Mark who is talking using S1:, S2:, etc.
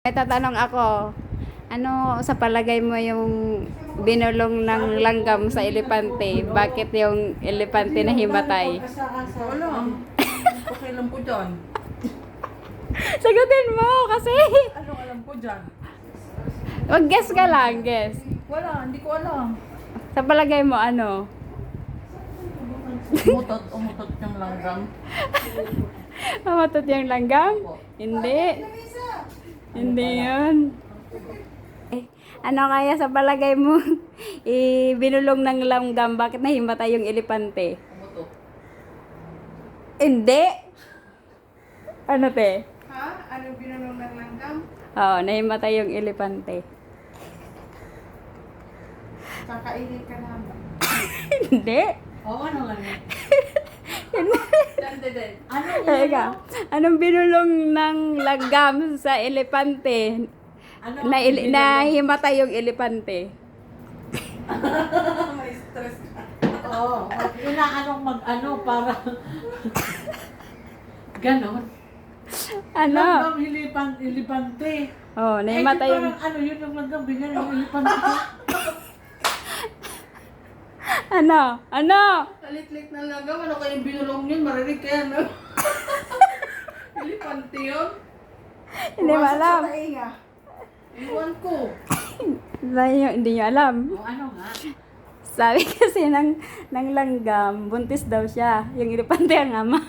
S1: May tatanong ako, ano sa palagay mo yung binulong ng langgam sa elepante? Bakit yung elepante na himatay?
S2: Wala. Okay lang po dyan.
S1: Sagutin mo kasi.
S2: Anong alam po dyan?
S1: Mag-guess ka lang, guess.
S2: Wala, hindi ko alam.
S1: Sa palagay mo, ano?
S2: Umutot yung langgam.
S1: Mamatot yung langgam? Hindi. Hindi yun. Ano kaya sa palagay mo, binulong ng langgam, bakit nahimatay yung elepante?
S2: Umutot.
S1: Hindi. Ano te?
S3: Ha? Anong binulong ng langgam?
S1: Oo, nahimatay yung elepante.
S3: Kakainin ka na ba?
S1: Hindi.
S2: Oo, ano lang yun?
S3: Dandeden.
S2: Ano
S1: Teka, anong binulong ng langgam sa elepante?
S2: Ano?
S1: Nahimatay yung elepante.
S3: May stress ka.
S2: Oo. Inaanong mag-ano para... Ganon.
S1: Ano?
S2: Langgam, ilipante.
S1: Oh, nahimatay
S2: Eh,
S1: yung...
S2: parang ano yun yung langgam, bigyan yung ilipante.
S1: Ano? Ano?
S3: Talitlik ng langgam. Ano kayong binulong yun? Marinig kaya no? Ilipante yun?
S1: Hindi mo alam.
S3: Sa tainga. Iwan ko.
S1: Hindi nyo alam.
S2: O ano nga?
S1: Sabi kasi ng langgam, buntis daw siya. Yung elepante ang ama.